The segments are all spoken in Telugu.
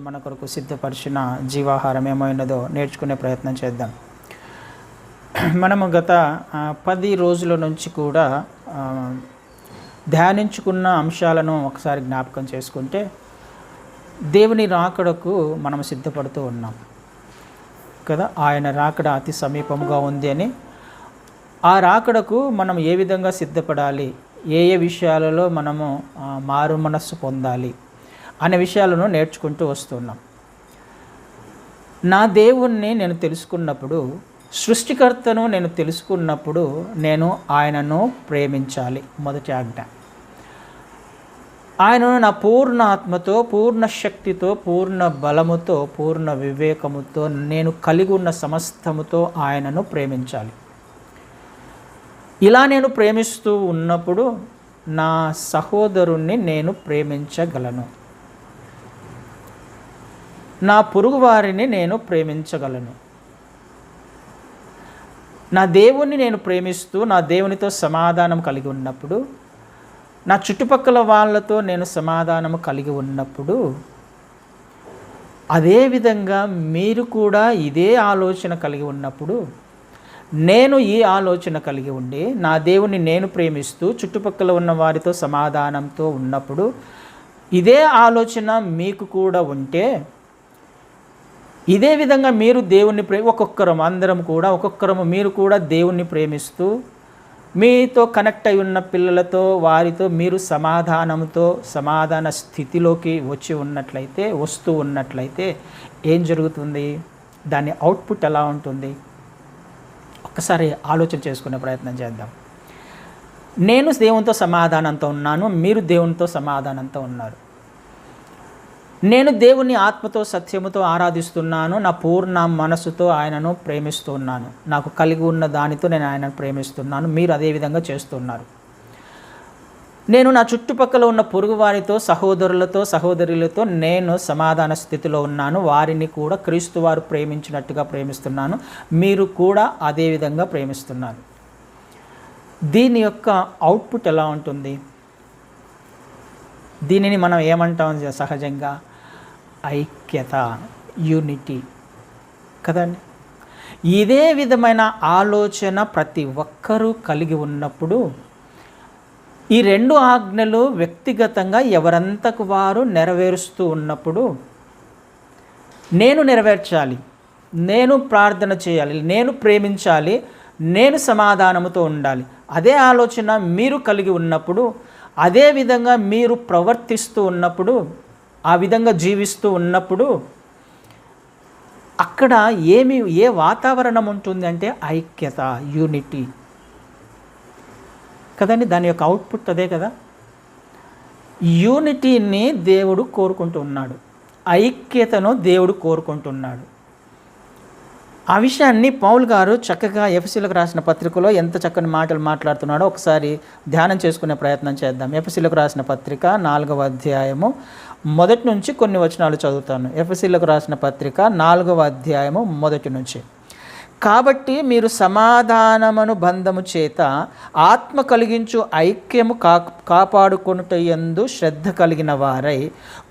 మన కొరకు సిద్ధపరిచిన జీవాహారం ఏమైనదో నేర్చుకునే ప్రయత్నం చేద్దాం. మనము గత 10 రోజుల నుంచి కూడా ధ్యానించుకున్న అంశాలను ఒకసారి జ్ఞాపకం చేసుకుంటే, దేవుని రాకడకు మనం సిద్ధపడుతూ ఉన్నాం కదా. ఆయన రాకడ అతి సమీపంగా ఉంది అని, ఆ రాకడకు మనం ఏ విధంగా సిద్ధపడాలి, ఏ విషయాలలో మనము మారు మనస్సు పొందాలి అనే విషయాలను నేర్చుకుంటూ వస్తున్నాం. నా దేవుణ్ణి నేను తెలుసుకున్నప్పుడు, సృష్టికర్తను నేను తెలుసుకున్నప్పుడు నేను ఆయనను ప్రేమించాలి. మొదటి ఆజ్ఞ. ఆయనను నా పూర్ణ ఆత్మతో, పూర్ణ శక్తితో, పూర్ణ బలముతో, పూర్ణ వివేకముతో, నేను కలిగి ఉన్న సమస్తముతో ఆయనను ప్రేమించాలి. ఇలా నేను ప్రేమిస్తూ ఉన్నప్పుడు నా సహోదరుణ్ణి నేను ప్రేమించగలను, నా పొరుగువారిని నేను ప్రేమించగలను. నా దేవుణ్ణి నేను ప్రేమిస్తూ నా దేవునితో సమాధానం కలిగి ఉన్నప్పుడు, నా చుట్టుపక్కల వాళ్ళతో నేను సమాధానము కలిగి ఉన్నప్పుడు, అదేవిధంగా మీరు కూడా ఇదే ఆలోచన కలిగి ఉన్నప్పుడు, నేను ఈ ఆలోచన కలిగి ఉండి నా దేవుణ్ణి నేను ప్రేమిస్తూ చుట్టుపక్కల ఉన్న వారితో సమాధానంతో ఉన్నప్పుడు, ఇదే ఆలోచన మీకు కూడా ఉంటే, ఇదే విధంగా మీరు దేవుణ్ణి ఒక్కొక్కరం అందరం కూడా మీరు కూడా దేవుణ్ణి ప్రేమిస్తూ మీతో కనెక్ట్ అయి ఉన్న పిల్లలతో వారితో మీరు సమాధానంతో సమాధాన స్థితిలోకి వస్తూ ఉన్నట్లయితే ఏం జరుగుతుంది? దాని అవుట్పుట్ ఎలా ఉంటుంది? ఒక్కసారి ఆలోచన చేసుకునే ప్రయత్నం చేద్దాం. నేను దేవునితో సమాధానంతో ఉన్నాను, మీరు దేవునితో సమాధానంతో ఉన్నారు. నేను దేవుని ఆత్మతో సత్యముతో ఆరాధిస్తున్నాను, నా పూర్ణ మనస్సుతో ఆయనను ప్రేమిస్తున్నాను, నాకు కలిగి ఉన్న దానితో నేను ఆయనను ప్రేమిస్తున్నాను, మీరు అదేవిధంగా చేస్తున్నారు. నేను నా చుట్టుపక్కల ఉన్న పొరుగు వారితో, సహోదరులతో సహోదరులతో నేను సమాధాన స్థితిలో ఉన్నాను, వారిని కూడా క్రీస్తు వారు ప్రేమించినట్టుగా ప్రేమిస్తున్నాను, మీరు కూడా అదేవిధంగా ప్రేమిస్తున్నారు. దీని యొక్క అవుట్పుట్ ఎలా ఉంటుంది? దీనిని మనం ఏమంటాం సహజంగా? ఐక్యత, యూనిటీ కదండి. ఇదే విధమైన ఆలోచన ప్రతి ఒక్కరూ కలిగి ఉన్నప్పుడు, ఈ 2 ఆజ్ఞలు వ్యక్తిగతంగా ఎవరంతకు వారు నెరవేరుస్తూ ఉన్నప్పుడు, నేను నెరవేర్చాలి, నేను ప్రార్థన చేయాలి, నేను ప్రేమించాలి, నేను సమాధానముతో ఉండాలి, అదే ఆలోచన మీరు కలిగి ఉన్నప్పుడు, అదే విధంగా మీరు ప్రవర్తిస్తూ ఉన్నప్పుడు, ఆ విధంగా జీవిస్తూ ఉన్నప్పుడు, అక్కడ ఏ వాతావరణం ఉంటుంది అంటే ఐక్యత, యూనిటీ కదండి. దాని యొక్క అవుట్పుట్ అదే కదా. యూనిటీని దేవుడు కోరుకుంటూ ఉన్నాడు, ఐక్యతను దేవుడు కోరుకుంటున్నాడు. ఆ విషయాన్ని పౌలు గారు చక్కగా ఎఫెసీయులకు రాసిన పత్రికలో ఎంత చక్కని మాటలు మాట్లాడుతున్నాడో ఒకసారి ధ్యానం చేసుకునే ప్రయత్నం చేద్దాం. ఎఫెసీయులకు రాసిన పత్రిక 4వ అధ్యాయము మొదటి నుంచి కొన్ని వచనాలు చదువుతాను. ఎఫెసీయులకు రాసిన పత్రిక 4వ అధ్యాయము మొదటి నుంచి. కాబట్టి మీరు సమాధానమును బంధము చేత ఆత్మ కలిగించు ఐక్యము కాపాడుకొనుటయందు శ్రద్ధ కలిగిన వారై,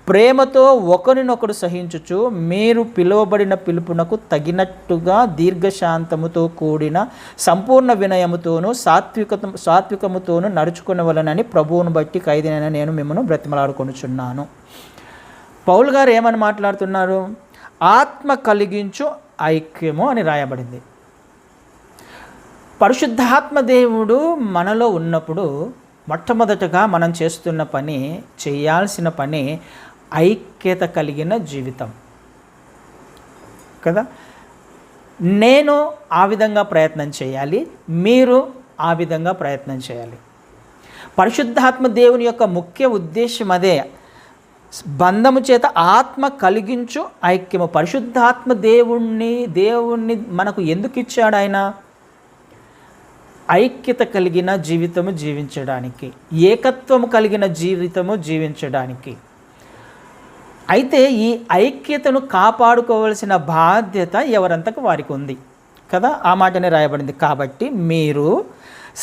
ప్రేమతో ఒకరినొకడు సహించుచు, మీరు పిలువబడిన పిలుపునకు తగినట్టుగా దీర్ఘశాంతముతో కూడిన సంపూర్ణ వినయముతోనూ సాత్వికముతోనూ నడుచుకునవలనని ప్రభువును బట్టి ఖైదీనైన నేను మిమ్మల్ని బ్రతిమలాడుకొనుచున్నాను. పౌలు గారు ఏమని మాట్లాడుతున్నారు? ఆత్మ కలిగించు ఐక్యము అని రాయబడింది. పరిశుద్ధాత్మ దేవుడు మనలో ఉన్నప్పుడు మొట్టమొదటగా మనం చేయాల్సిన పని ఐక్యత కలిగిన జీవితం కదా. నేను ఆ విధంగా ప్రయత్నం చేయాలి, మీరు ఆ విధంగా ప్రయత్నం చేయాలి. పరిశుద్ధాత్మ దేవుని యొక్క ముఖ్య ఉద్దేశం అదే. బంధము చేత ఆత్మ కలిగించు ఐక్యము. పరిశుద్ధాత్మ దేవుణ్ణి మనకు ఎందుకు ఇచ్చాడు? ఆయన ఐక్యత కలిగిన జీవితము జీవించడానికి, ఏకత్వము కలిగిన జీవితము జీవించడానికి. అయితే ఈ ఐక్యతను కాపాడుకోవాల్సిన బాధ్యత ఎవరంతకు వారికి ఉంది కదా. ఆ మాటనే రాయబడింది. కాబట్టి మీరు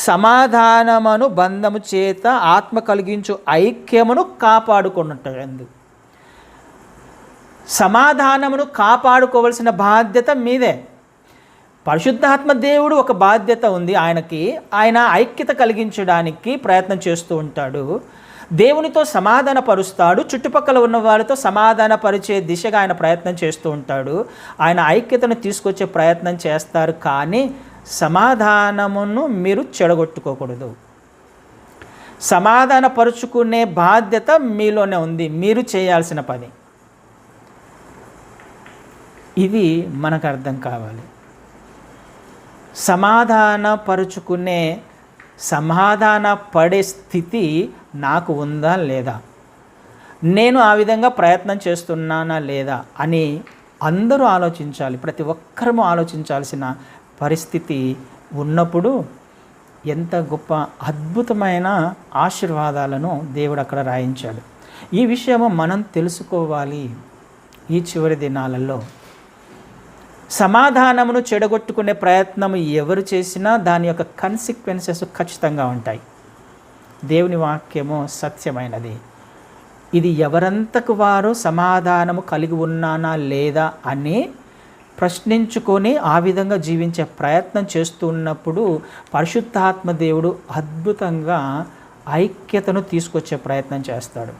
సమాధానమును బంధము చేత ఆత్మ కలిగించు ఐక్యమును కాపాడుకున్నట్టు. సమాధానమును కాపాడుకోవలసిన బాధ్యత మీదే. పరిశుద్ధాత్మ దేవుడు ఒక బాధ్యత ఉంది ఆయనకి. ఆయన ఐక్యత కలిగించడానికి ప్రయత్నం చేస్తూ ఉంటాడు, దేవునితో సమాధాన పరుస్తాడు, చుట్టుపక్కల ఉన్న వారితో సమాధాన పరిచే దిశగా ఆయన ప్రయత్నం చేస్తూ ఉంటాడు. ఆయన ఐక్యతను తీసుకొచ్చే ప్రయత్నం చేస్తారు, కానీ సమాధానమును మీరు చెడగొట్టుకోకూడదు. సమాధాన పరుచుకునే బాధ్యత మీలోనే ఉంది, మీరు చేయాల్సిన పని. ఇది మనకు అర్థం కావాలి. సమాధాన పడే స్థితి నాకు ఉందా లేదా, నేను ఆ విధంగా ప్రయత్నం చేస్తున్నానా లేదా అని అందరూ ఆలోచించాలి. ప్రతి ఒక్కరూ ఆలోచించాల్సిన పరిస్థితి ఉన్నప్పుడు ఎంత గొప్ప అద్భుతమైన ఆశీర్వాదాలను దేవుడు అక్కడ రాయించాడు. ఈ విషయము మనం తెలుసుకోవాలి. ఈ చివరి దినాలలో సమాధానమును చెడగొట్టుకునే ప్రయత్నం ఎవరు చేసినా దాని యొక్క కన్సిక్వెన్సెస్ ఖచ్చితంగా ఉంటాయి. దేవుని వాక్యము సత్యమైనది. ఇది ఎవరంతకు వారు సమాధానము కలిగి ఉన్నానా లేదా అని ప్రశ్నించుకొని ఆ విధంగా జీవించే ప్రయత్నం చేస్తున్నప్పుడు పరిశుద్ధాత్మ దేవుడు అద్భుతంగా ఐక్యతను తీసుకొచ్చే ప్రయత్నం చేస్తాడు.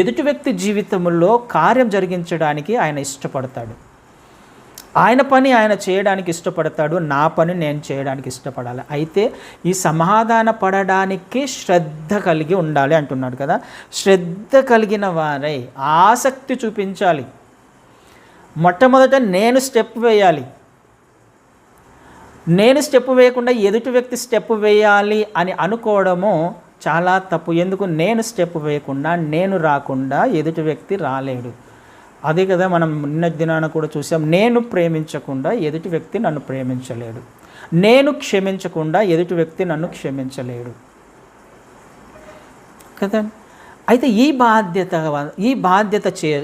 ఎదుటి వ్యక్తి జీవితంలో కార్యం జరిగించడానికి ఆయన ఇష్టపడతాడు. ఆయన పని ఆయన చేయడానికి ఇష్టపడతాడు, నా పని నేను చేయడానికి ఇష్టపడాలి. అయితే ఈ సమాధాన పడడానికి శ్రద్ధ కలిగి ఉండాలి అంటున్నాడు కదా. శ్రద్ధ కలిగిన వారై ఆసక్తి చూపించాలి. మొట్టమొదట నేను స్టెప్ వేయాలి. నేను స్టెప్ వేయకుండా ఎదుటి వ్యక్తి స్టెప్ వేయాలి అని అనుకోవడము చాలా తప్పు. ఎందుకు? నేను స్టెప్ వేయకుండా, నేను రాకుండా ఎదుటి వ్యక్తి రాలేడు. అదే కదా మనం నిన్న దినాన కూడా చూసాం. నేను ప్రేమించకుండా ఎదుటి వ్యక్తి నన్ను ప్రేమించలేడు, నేను క్షమించకుండా ఎదుటి వ్యక్తి నన్ను క్షమించలేడు కదా. అయితే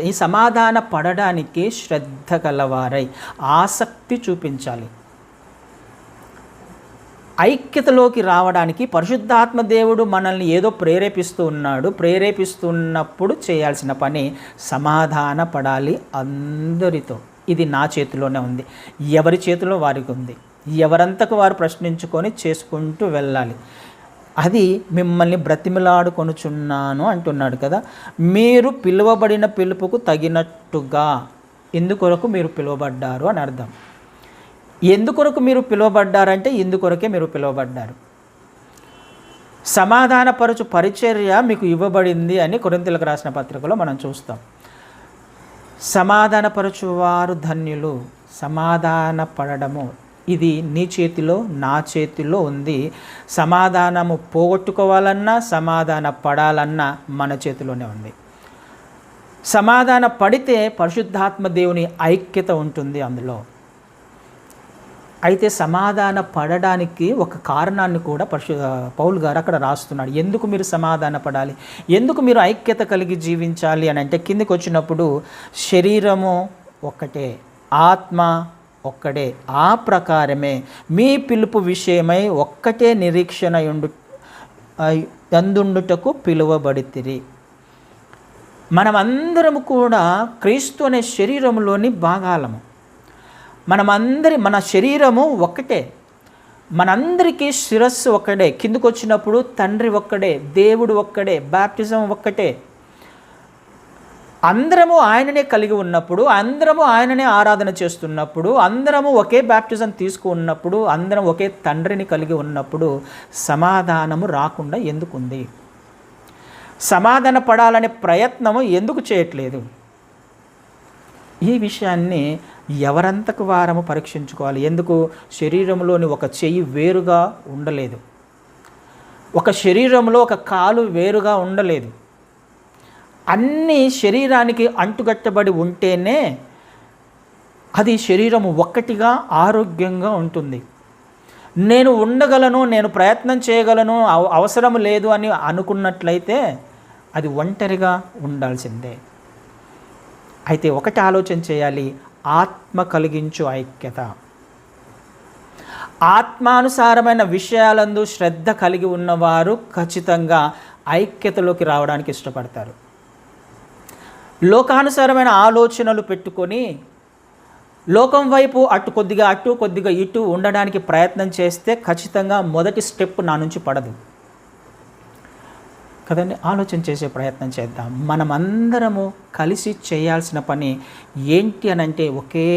ఈ సమాధాన పడడానికి శ్రద్ధ కలవారై ఆసక్తి చూపించాలి. ఐక్యతలోకి రావడానికి పరిశుద్ధాత్మ దేవుడు మనల్ని ఏదో ప్రేరేపిస్తున్నప్పుడు చేయాల్సిన పని సమాధాన పడాలి అందరితో. ఇది నా చేతిలోనే ఉంది, ఎవరి చేతిలో వారికి ఉంది. ఎవరంతకు వారు ప్రశ్నించుకొని చేసుకుంటూ వెళ్ళాలి. అది మిమ్మల్ని బ్రతిమిలాడుకొనుచున్నాను అంటున్నాడు కదా. మీరు పిలువబడిన పిలుపుకు తగినట్టుగా, ఎందుకొరకు మీరు పిలువబడ్డారు అని అర్థం. ఎందుకొరకు మీరు పిలువబడ్డారంటే ఇందుకొరకే మీరు పిలువబడ్డారు. సమాధానపరచు పరిచర్య మీకు ఇవ్వబడింది అని కొరింథీయులకు రాసిన పత్రికలో మనం చూస్తాం. సమాధానపరచు వారు ధన్యులు. సమాధాన పడడము ఇది నీ చేతిలో, నా చేతిలో ఉంది. సమాధానము పోగొట్టుకోవాలన్నా, సమాధాన పడాలన్నా మన చేతిలోనే ఉంది. సమాధాన పడితే పరిశుద్ధాత్మ దేవుని ఐక్యత ఉంటుంది అందులో. అయితే సమాధాన పడడానికి ఒక కారణాన్ని కూడా పౌలు గారు అక్కడ రాస్తున్నాడు. ఎందుకు మీరు సమాధాన పడాలి, ఎందుకు మీరు ఐక్యత కలిగి జీవించాలి అని అంటే, కిందికి వచ్చినప్పుడు శరీరము ఒక్కటే, ఆత్మ ఒక్కడే, ఆ ప్రకారమే మీ పిలుపు విషయమై ఒక్కటే నిరీక్షణ యందుండుటకు పిలువబడితిరి. మనమందరము కూడా క్రీస్తు అనే శరీరంలోని భాగాలము. మన శరీరము ఒక్కటే, మనందరికీ శిరస్సు ఒక్కడే. కిందకు వచ్చినప్పుడు తండ్రి ఒక్కడే, దేవుడు ఒక్కడే, బాప్టిజం ఒక్కటే. అందరము ఆయననే కలిగి ఉన్నప్పుడు, అందరము ఆయననే ఆరాధన చేస్తున్నప్పుడు, అందరము ఒకే బాప్టిజం తీసుకున్నప్పుడు, అందరం ఒకే తండ్రిని కలిగి ఉన్నప్పుడు సమాధానము రాకుండా ఎందుకుంది? సమాధాన పడాలనే ప్రయత్నము ఎందుకు చేయట్లేదు? ఈ విషయాన్ని ఎవరంతకు వారము పరీక్షించుకోవాలి. ఎందుకు? శరీరంలోని ఒక చెయ్యి వేరుగా ఉండలేదు, ఒక శరీరంలో ఒక కాలు వేరుగా ఉండలేదు. అన్నీ శరీరానికి అంటుగట్టబడి ఉంటేనే అది శరీరము ఒక్కటిగా ఆరోగ్యంగా ఉంటుంది. నేను ఉండగలను, నేను ప్రయత్నం చేయగలను, అవసరం లేదు అని అనుకున్నట్లయితే అది ఒంటరిగా ఉండాల్సిందే. అయితే ఒకటి ఆలోచన చేయాలి, ఆత్మ కలిగించు ఐక్యత. ఆత్మానుసారమైన విషయాలందు శ్రద్ధ కలిగి ఉన్నవారు ఖచ్చితంగా ఐక్యతలోకి రావడానికి ఇష్టపడతారు. లోకానుసారమైన ఆలోచనలు పెట్టుకొని లోకం వైపు అటు కొద్దిగా ఇటు ఉండడానికి ప్రయత్నం చేస్తే ఖచ్చితంగా మొదటి స్టెప్ నా నుంచి పడదు కదండి. ఆలోచన చేసే ప్రయత్నం చేద్దాం. మనమందరము కలిసి చేయాల్సిన పని ఏంటి అని అంటే, ఒకే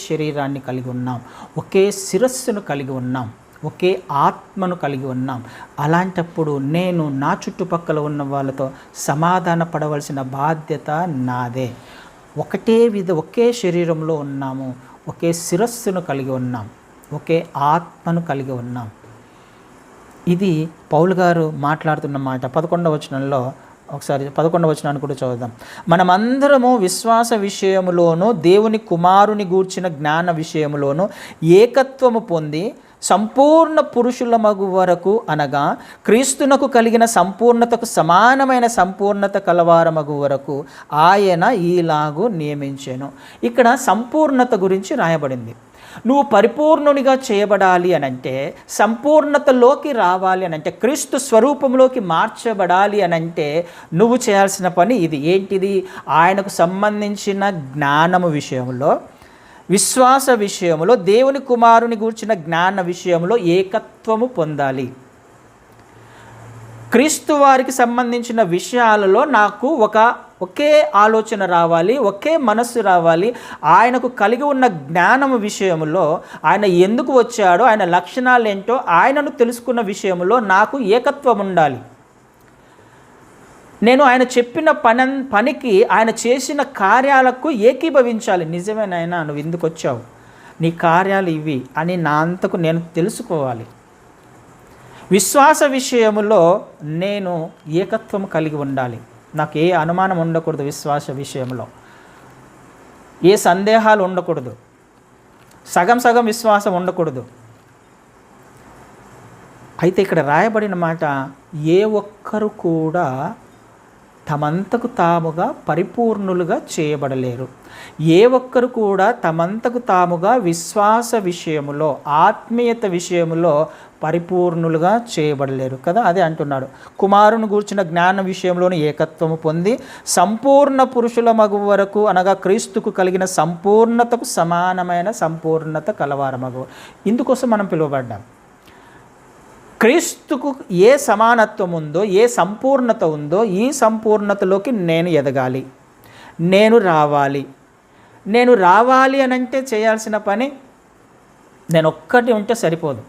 శరీరాన్ని కలిగి ఉన్నాం, ఒకే శిరస్సును కలిగి ఉన్నాం, ఒకే ఆత్మను కలిగి ఉన్నాం. అలాంటప్పుడు నేను నా చుట్టుపక్కల ఉన్న వాళ్ళతో సమాధాన పడవలసిన బాధ్యత నాదే. ఒకే శరీరంలో ఉన్నాము, ఒకే శిరస్సును కలిగి ఉన్నాం, ఒకే ఆత్మను కలిగి ఉన్నాం. ఇది పౌలు గారు మాట్లాడుతున్న మాట. 11వ వచనంలో ఒకసారి 11వ వచనాన్ని కూడా చదువుదాం. మనమందరము విశ్వాస విషయములోను దేవుని కుమారుని గూర్చిన జ్ఞాన విషయములోను ఏకత్వము పొంది సంపూర్ణ పురుషుల మగు వరకు, అనగా క్రీస్తునకు కలిగిన సంపూర్ణతకు సమానమైన సంపూర్ణత కలవారమగు వరకు ఆయన ఈలాగు నియమించెను. ఇక్కడ సంపూర్ణత గురించి రాయబడింది. నువ్వు పరిపూర్ణునిగా చేయబడాలి అనంటే, సంపూర్ణతలోకి రావాలి అనంటే, క్రీస్తు స్వరూపంలోకి మార్చబడాలి అనంటే నువ్వు చేయాల్సిన పని ఇది. ఏంటిది? ఆయనకు సంబంధించిన జ్ఞానము విషయంలో, విశ్వాస విషయంలో, దేవుని కుమారుని గూర్చిన జ్ఞాన విషయంలో ఏకత్వము పొందాలి. క్రీస్తు వారికి సంబంధించిన విషయాలలో నాకు ఒకే ఆలోచన రావాలి, ఒకే మనస్సు రావాలి. ఆయనకు కలిగి ఉన్న జ్ఞానము విషయంలో, ఆయన ఎందుకు వచ్చాడో, ఆయన లక్షణాలు ఏంటో, ఆయనను తెలుసుకున్న విషయంలో నాకు ఏకత్వం ఉండాలి. నేను ఆయన చెప్పిన పనికి, ఆయన చేసిన కార్యాలకు ఏకీభవించాలి. నిజమే నాయనా, నువ్వు ఎందుకు వచ్చావు, నీ కార్యాలు ఇవి అని నా అంతకు నేను తెలుసుకోవాలి. విశ్వాస విషయములో నేను ఏకత్వం కలిగి ఉండాలి. నాకు ఏ అనుమానం ఉండకూడదు, విశ్వాస విషయంలో ఏ సందేహాలు ఉండకూడదు, సగం విశ్వాసం ఉండకూడదు. అయితే ఇక్కడ రాయబడిన మాట, ఏ ఒక్కరు కూడా తమంతకు తాముగా పరిపూర్ణులుగా చేయబడలేరు. ఏ ఒక్కరు కూడా తమంతకు తాముగా విశ్వాస విషయములో, ఆత్మీయత విషయములో పరిపూర్ణులుగా చేయబడలేరు కదా. అదే అంటున్నాడు, కుమారుని గూర్చిన జ్ఞాన విషయంలోని ఏకత్వము పొంది సంపూర్ణ పురుషుల మగు వరకు, అనగా క్రీస్తుకు కలిగిన సంపూర్ణతకు సమానమైన సంపూర్ణత కలవారమగు. ఇందుకోసం మనం పిలువబడ్డాం. క్రీస్తుకు ఏ సమానత్వం ఉందో, ఏ సంపూర్ణత ఉందో, ఈ సంపూర్ణతలోకి నేను ఎదగాలి, నేను రావాలి అనంటే చేయాల్సిన పని, నేను ఒక్కటి ఉంటే సరిపోదు,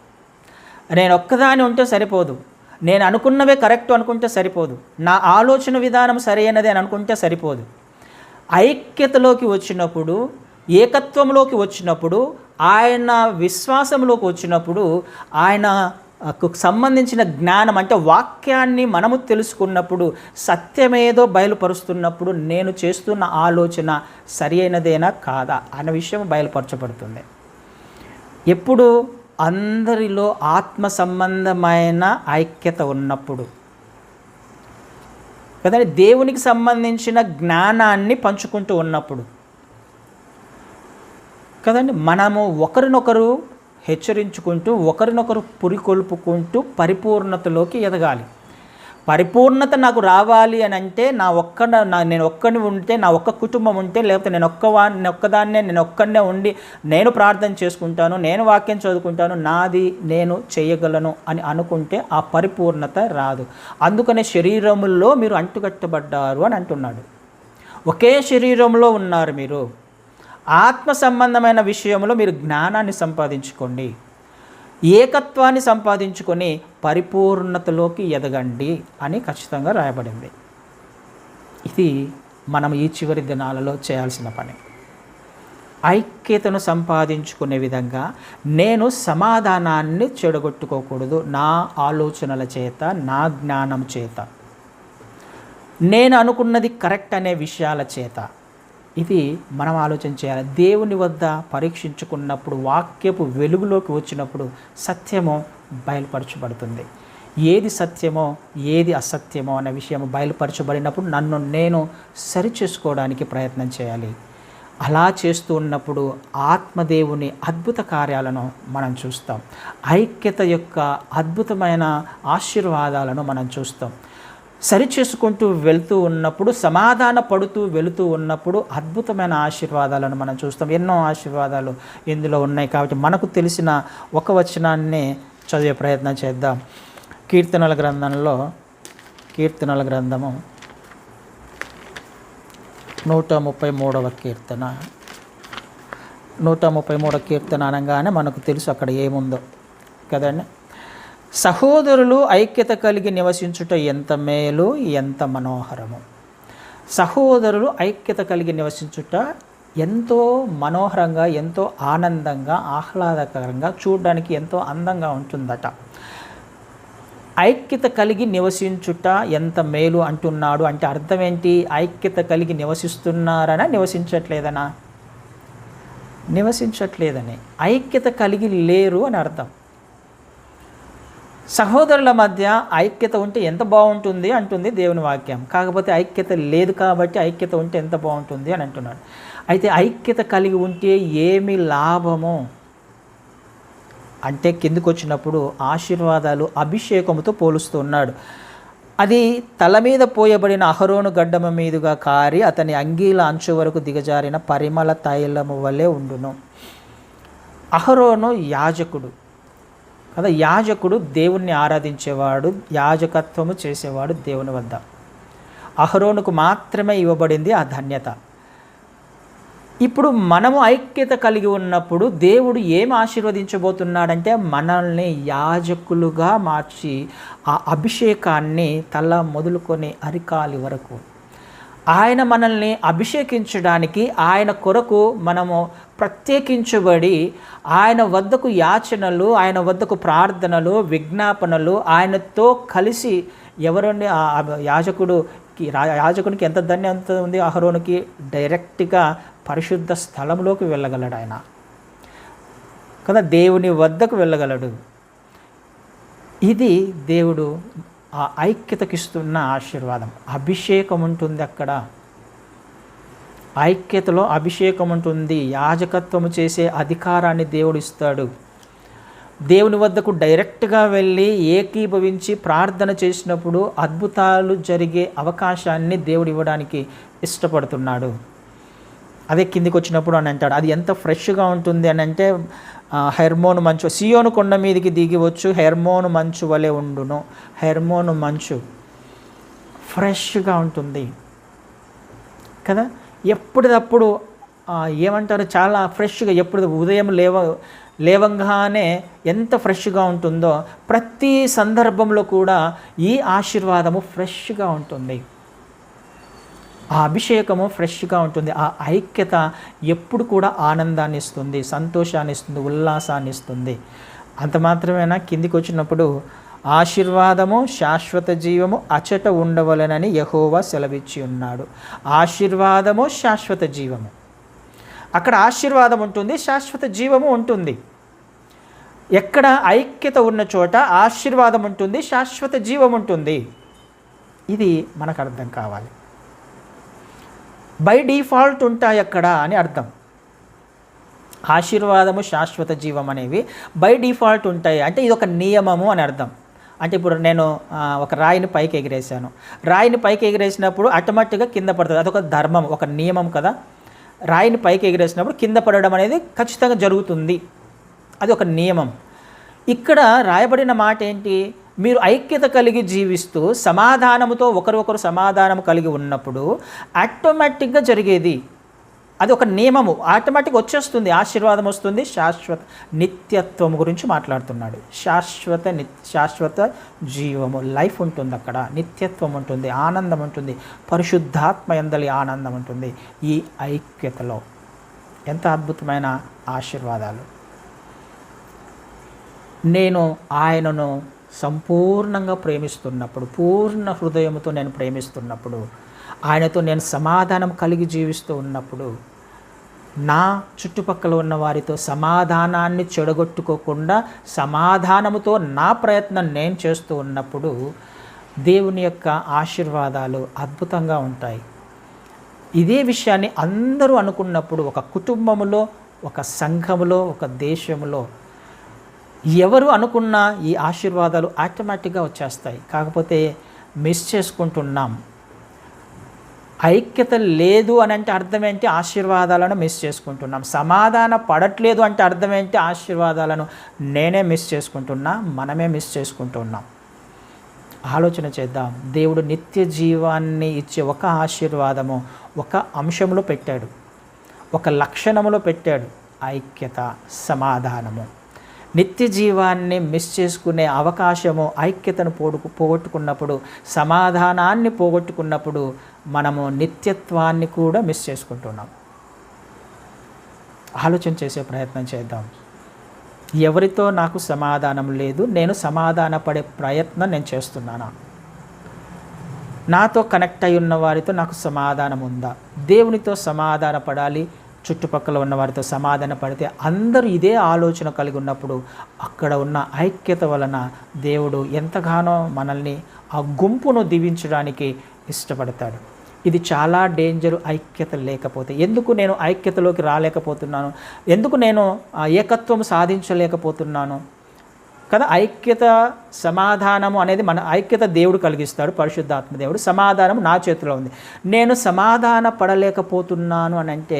నేను ఒక్కదాని ఉంటే సరిపోదు, నేను అనుకున్నవే కరెక్ట్ అనుకుంటే సరిపోదు, నా ఆలోచన విధానం సరైనది అని అనుకుంటే సరిపోదు. ఐక్యతలోకి వచ్చినప్పుడు, ఏకత్వంలోకి వచ్చినప్పుడు, ఆయన విశ్వాసంలోకి వచ్చినప్పుడు, ఆయనకు సంబంధించిన జ్ఞానం అంటే వాక్యాన్ని మనము తెలుసుకున్నప్పుడు, సత్యమేదో బయలుపరుస్తున్నప్పుడు, నేను చేస్తున్న ఆలోచన సరి అయినదేనా కాదా అన్న విషయం బయలుపరచబడుతుంది. ఎప్పుడు? అందరిలో ఆత్మ సంబంధమైన ఐక్యత ఉన్నప్పుడు కదండి, దేవునికి సంబంధించిన జ్ఞానాన్ని పంచుకుంటూ ఉన్నప్పుడు కదండి, మనము ఒకరినొకరు హెచ్చరించుకుంటూ, ఒకరినొకరు పురికొల్పుకుంటూ పరిపూర్ణతలోకి ఎదగాలి. పరిపూర్ణత నాకు రావాలి అని అంటే, నేను ఒక్కడిని ఉంటే, నా ఒక్క కుటుంబం ఉంటే, లేకపోతే నేను ఒక్కదాన్నే ఉండి నేను ప్రార్థన చేసుకుంటాను, నేను వాక్యం చదువుకుంటాను, నాది నేను చేయగలను అని అనుకుంటే ఆ పరిపూర్ణత రాదు. అందుకనే శరీరములో మీరు అంటుకట్టబడ్డారు అని అంటున్నాడు. ఒకే శరీరంలో ఉన్నారు మీరు. ఆత్మ సంబంధమైన విషయంలో మీరు జ్ఞానాన్ని సంపాదించుకోండి, ఏకత్వాన్ని సంపాదించుకొని పరిపూర్ణతలోకి ఎదగండి అని ఖచ్చితంగా రాయబడింది. ఇది మనం ఈ చివరి దినాలలో చేయాల్సిన పని. ఐక్యతను సంపాదించుకునే విధంగా నేను సమాధానాన్ని చెడగొట్టుకోకూడదు. నా ఆలోచనల చేత, నా జ్ఞానం చేత, నేను అనుకున్నది కరెక్ట్ అనే విషయాల చేత, ఇది మనం ఆలోచన చేయాలి. దేవుని వద్ద పరీక్షించుకున్నప్పుడు, వాక్యపు వెలుగులోకి వచ్చినప్పుడు సత్యము బయలుపరచబడుతుంది. ఏది సత్యమో, ఏది అసత్యమో అనే విషయం బయలుపరచబడినప్పుడు నన్ను నేను సరిచేసుకోవడానికి ప్రయత్నం చేయాలి. అలా చేస్తూ ఉన్నప్పుడు ఆత్మదేవుని అద్భుత కార్యాలను మనం చూస్తాం. ఐక్యత యొక్క అద్భుతమైన ఆశీర్వాదాలను మనం చూస్తాం. సరి చేసుకుంటూ వెళ్తూ ఉన్నప్పుడు, సమాధాన పడుతూ వెళుతూ ఉన్నప్పుడు అద్భుతమైన ఆశీర్వాదాలను మనం చూస్తాం. ఎన్నో ఆశీర్వాదాలు ఇందులో ఉన్నాయి. కాబట్టి మనకు తెలిసిన ఒక వచనాన్ని చదివే ప్రయత్నం చేద్దాం. కీర్తనల గ్రంథము 133వ కీర్తన. 133వ కీర్తన అనగానే మనకు తెలుసు అక్కడ ఏముందో కదండి. సహోదరులు ఐక్యత కలిగి నివసించుట ఎంత మేలు, ఎంత మనోహరము. సహోదరులు ఐక్యత కలిగి నివసించుట ఎంతో మనోహరంగా, ఎంతో ఆనందంగా, ఆహ్లాదకరంగా, చూడడానికి ఎంతో అందంగా ఉంటుందట. ఐక్యత కలిగి నివసించుట ఎంత మేలు అంటున్నాడు అంటే అర్థం ఏంటి? ఐక్యత కలిగి నివసిస్తున్నారనా, నివసించట్లేదనా? నివసించట్లేదని, ఐక్యత కలిగి లేరు అని అర్థం. సహోదరుల మధ్య ఐక్యత ఉంటే ఎంత బాగుంటుంది అంటుంది దేవుని వాక్యం. కాకపోతే ఐక్యత లేదు కాబట్టి ఐక్యత ఉంటే ఎంత బాగుంటుంది అని అంటున్నాడు. అయితే ఐక్యత కలిగి ఉంటే ఏమి లాభము అంటే కిందకు వచ్చినప్పుడు ఆశీర్వాదాలు అభిషేకముతో పోలుస్తున్నాడు. అది తల మీద పోయబడిన అహరోను గడ్డమ మీదుగా కారి అతని అంగీల అంచు వరకు దిగజారిన పరిమళ తైలము వలె ఉండును. అహరోను యాజకుడు కదా. యాజకుడు దేవుణ్ణి ఆరాధించేవాడు, యాజకత్వము చేసేవాడు దేవుని వద్ద. అహరోనుకు మాత్రమే ఇవ్వబడింది ఆ ధన్యత. ఇప్పుడు మనము ఐక్యత కలిగి ఉన్నప్పుడు దేవుడు ఏం ఆశీర్వదించబోతున్నాడంటే మనల్ని యాజకులుగా మార్చి ఆ అభిషేకాన్ని తల మొదలుకొని అరికాలి వరకు ఆయన మనల్ని అభిషేకించడానికి, ఆయన కొరకు మనము ప్రత్యేకించబడి ఆయన వద్దకు యాచనలు, ఆయన వద్దకు ప్రార్థనలు, విజ్ఞాపనలు ఆయనతో కలిసి ఎవరండి యాజకునికి ఎంత ధన్యత ఉంది? అహరోనుకి డైరెక్ట్గా పరిశుద్ధ స్థలంలోకి వెళ్ళగలడు ఆయన కదా, దేవుని వద్దకు వెళ్ళగలడు. ఇది దేవుడు ఆ ఐక్యతకిస్తున్న ఆశీర్వాదం. అభిషేకం ఉంటుంది అక్కడ, ఐక్యతలో అభిషేకం ఉంటుంది. యాజకత్వము చేసే అధికారాన్ని దేవుడు ఇస్తాడు. దేవుని వద్దకు డైరెక్ట్గా వెళ్ళి ఏకీభవించి ప్రార్థన చేసినప్పుడు అద్భుతాలు జరిగే అవకాశాన్ని దేవుడు ఇవ్వడానికి ఇష్టపడుతున్నాడు. అదే కిందికి వచ్చినప్పుడు అని అంటాడు. అది ఎంత ఫ్రెష్గా ఉంటుంది అని అంటే హెర్మోను మంచు, సియోను కొండ మీదకి దిగివచ్చు, హెర్మోను మంచు వలె ఉండును. హెర్మోను మంచు ఫ్రెష్గా ఉంటుంది కదా. ఎప్పటిదప్పుడు ఏమంటారు, చాలా ఫ్రెష్గా, ఎప్పుడు ఉదయం లేవంగానే ఎంత ఫ్రెష్గా ఉంటుందో ప్రతి సందర్భంలో కూడా ఈ ఆశీర్వాదము ఫ్రెష్గా ఉంటుంది. ఆ అభిషేకము ఫ్రెష్గా ఉంటుంది. ఆ ఐక్యత ఎప్పుడు కూడా ఆనందాన్ని ఇస్తుంది, సంతోషాన్ని ఇస్తుంది, ఉల్లాసాన్ని ఇస్తుంది. అంత మాత్రమేనా? కిందికి వచ్చినప్పుడు ఆశీర్వాదము శాశ్వత జీవము అచట ఉండవలెనని యెహోవా సెలవిచ్చి ఉన్నాడు. ఆశీర్వాదము శాశ్వత జీవము. అక్కడ ఆశీర్వాదం ఉంటుంది, శాశ్వత జీవము ఉంటుంది. ఎక్కడ ఐక్యత ఉన్న చోట ఆశీర్వాదం ఉంటుంది, శాశ్వత జీవం ఉంటుంది. ఇది మనకు అర్థం కావాలి. బై డిఫాల్ట్ ఉంటాయి అక్కడ అని అర్థం. ఆశీర్వాదము శాశ్వత జీవం అనేవి బై డిఫాల్ట్ ఉంటాయి అంటే ఇది ఒక నియమము అని అర్థం. అంటే ఇప్పుడు నేను ఒక రాయిని పైకి ఎగిరేసాను, రాయిని పైకి ఎగిరేసినప్పుడు ఆటోమేటిక్గా కింద పడుతుంది. అదొక ధర్మం, ఒక నియమం కదా. రాయిని పైకి ఎగిరేసినప్పుడు కింద పడడం అనేది ఖచ్చితంగా జరుగుతుంది, అది ఒక నియమం. ఇక్కడ రాయబడిన మాట ఏంటి? మీరు ఐక్యత కలిగి జీవిస్తూ సమాధానముతో ఒకరొకరు సమాధానం కలిగి ఉన్నప్పుడు ఆటోమేటిక్గా జరిగేది, అది ఒక నియమము, ఆటోమేటిక్గా వచ్చేస్తుంది, ఆశీర్వాదం వస్తుంది. శాశ్వత నిత్యత్వం గురించి మాట్లాడుతున్నాడు. శాశ్వత జీవము, లైఫ్ ఉంటుంది అక్కడ, నిత్యత్వం ఉంటుంది, ఆనందం ఉంటుంది, పరిశుద్ధాత్మ యందలి ఆనందం ఉంటుంది. ఈ ఐక్యతలో ఎంత అద్భుతమైన ఆశీర్వాదాలు! నేను ఆయనను సంపూర్ణంగా ప్రేమిస్తున్నప్పుడు, పూర్ణ హృదయంతో నేను ప్రేమిస్తున్నప్పుడు, ఆయనతో నేను సమాధానం కలిగి జీవిస్తూ ఉన్నప్పుడు, నా చుట్టుపక్కల ఉన్న వారితో సమాధానాన్ని చెడగొట్టుకోకుండా సమాధానముతో నా ప్రయత్నం నేను చేస్తూ ఉన్నప్పుడు దేవుని యొక్క ఆశీర్వాదాలు అద్భుతంగా ఉంటాయి. ఇదే విషయాన్ని అందరూ అనుకున్నప్పుడు, ఒక కుటుంబములో, ఒక సంఘములో, ఒక దేశంలో ఎవరు అనుకున్నా ఈ ఆశీర్వాదాలు ఆటోమేటిక్గా వచ్చేస్తాయి. కాకపోతే మిస్ చేసుకుంటున్నాం. ఐక్యత లేదు అని అంటే అర్థం ఏంటి? ఆశీర్వాదాలను మిస్ చేసుకుంటున్నాం. సమాధాన పడట్లేదు అంటే అర్థం ఏంటి? ఆశీర్వాదాలను నేనే మిస్ చేసుకుంటున్నా, మనమే మిస్ చేసుకుంటున్నాం. ఆలోచన చేద్దాం. దేవుడు నిత్య జీవాన్ని ఇచ్చే ఒక ఆశీర్వాదము ఒక అంశంలో పెట్టాడు, ఒక లక్షణములో పెట్టాడు. ఐక్యత, సమాధానము. నిత్య జీవాన్ని మిస్ చేసుకునే అవకాశము ఐక్యతను పోగొట్టుకున్నప్పుడు, సమాధానాన్ని పోగొట్టుకున్నప్పుడు మనము నిత్యత్వాన్ని కూడా మిస్ చేసుకుంటున్నాం. ఆలోచన చేసే ప్రయత్నం చేద్దాం. ఎవరితో నాకు సమాధానం లేదు, నేను సమాధాన పడే ప్రయత్నం నేను చేస్తున్నానా? నాతో కనెక్ట్ అయి ఉన్న వారితో నాకు సమాధానం ఉందా? దేవునితో సమాధాన పడాలి, చుట్టుపక్కల ఉన్న వారితో సమాధాన పడితే అందరూ ఇదే ఆలోచన కలిగి ఉన్నప్పుడు అక్కడ ఉన్న ఐక్యత వలన దేవుడు ఎంతగానో మనల్ని ఆ గుంపును దీవించడానికి ఇష్టపడతాడు. ఇది చాలా డేంజరు ఐక్యత లేకపోతే. ఎందుకు నేను ఐక్యతలోకి రాలేకపోతున్నాను? ఎందుకు నేను ఏకత్వం సాధించలేకపోతున్నాను కదా? ఐక్యత, సమాధానము అనేది మన ఐక్యత దేవుడు కలిగిస్తాడు, పరిశుద్ధాత్మ దేవుడు. సమాధానం నా చేతిలో ఉంది. నేను సమాధాన పడలేకపోతున్నాను అని అంటే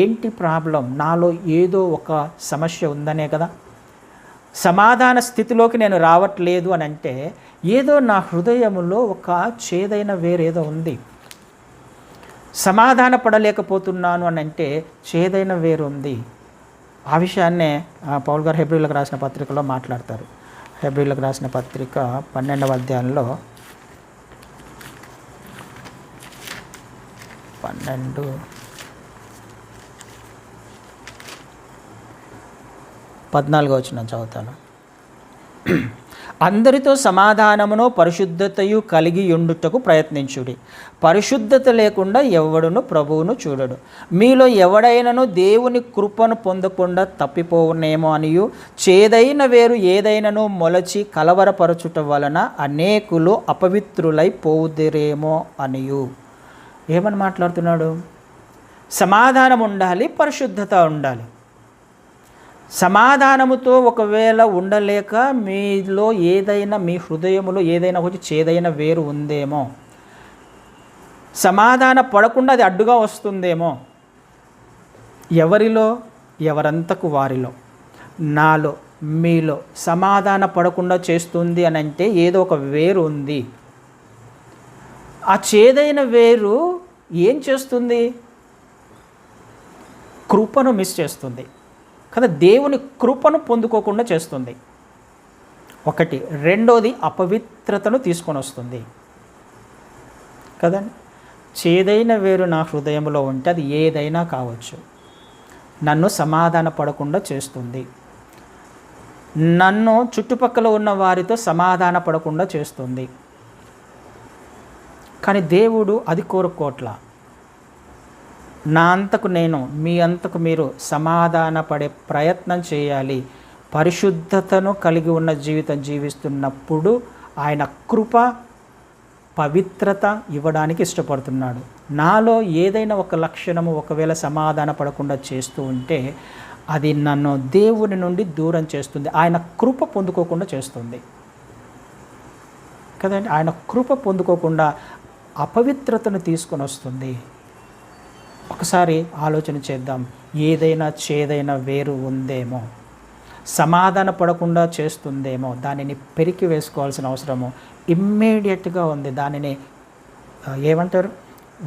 ఏంటి ప్రాబ్లం? నాలో ఏదో ఒక సమస్య ఉందనే కదా. సమాధాన స్థితిలోకి నేను రావట్లేదు అని అంటే ఏదో నా హృదయంలో ఒక చేదైన వేరేదో ఉంది. సమాధాన పడలేకపోతున్నాను అని అంటే చేదైన వేరు ఉంది. ఆ విషయాన్నే పౌలు గారు హెబ్రీయులకు రాసిన పత్రికలో మాట్లాడతారు. హెబ్రీయులకు రాసిన పత్రిక 12వ అధ్యాయంలో 14వ వచనం చదువుతాను. అందరితో సమాధానమును పరిశుద్ధతయు కలిగి ఉండుటకు ప్రయత్నించుడి. పరిశుద్ధత లేకుండా ఎవడును ప్రభువును చూడడు. మీలో ఎవడైనను దేవుని కృపను పొందకుండా తప్పిపోవునేమో అనియు, చేదైన వేరు ఏదైనను మొలచి కలవరపరచుట వలన అనేకులు అపవిత్రులై పోవుదిరేమో అనియు. ఏమని మాట్లాడుతున్నాడు? సమాధానం ఉండాలి, పరిశుద్ధత ఉండాలి. సమాధానముతో ఒకవేళ ఉండలేక మీలో ఏదైనా, మీ హృదయములో ఏదైనా కొంచెం చేదైన వేరు ఉందేమో, సమాధాన పడకుండా అది అడ్డుగా వస్తుందేమో. ఎవరిలో? ఎవరంతకు వారిలో, నాలో, మీలో సమాధాన పడకుండా చేస్తుంది అని అంటే ఏదో ఒక వేరు ఉంది. ఆ చేదైన వేరు ఏం చేస్తుంది? కృపను మిస్ చేస్తుంది కదా, దేవుని కృపను పొందుకోకుండా చేస్తుంది. ఒకటి. రెండోది అపవిత్రతను తీసుకొని వస్తుంది కదండి. చేదైన వేరు నా హృదయంలో ఉంటే అది ఏదైనా కావచ్చు, నన్ను సమాధాన పడకుండా చేస్తుంది, నన్ను చుట్టుపక్కల ఉన్న వారితో సమాధాన పడకుండా చేస్తుంది. కానీ దేవుడు అది కోరుకోవట్ల. నా అంతకు నేను, మీ అంతకు మీరు సమాధాన పడే ప్రయత్నం చేయాలి. పరిశుద్ధతను కలిగి ఉన్న జీవితం జీవిస్తున్నప్పుడు ఆయన కృప, పవిత్రత ఇవ్వడానికి ఇష్టపడుతున్నాడు. నాలో ఏదైనా ఒక లక్షణము ఒకవేళ సమాధాన పడకుండా చేస్తూ ఉంటే అది నన్ను దేవుని నుండి దూరం చేస్తుంది, ఆయన కృప పొందుకోకుండా చేస్తుంది కదండి. ఆయన కృప పొందుకోకుండా అపవిత్రతను తీసుకొని వస్తుంది. ఒకసారి ఆలోచన చేద్దాం. ఏదైనా చేదైన వేరు ఉందేమో, సమాధాన పడకుండా చేస్తుందేమో, దానిని పెరికి వేసుకోవాల్సిన అవసరము ఇమ్మీడియట్గా ఉంది. దానిని ఏమంటారు,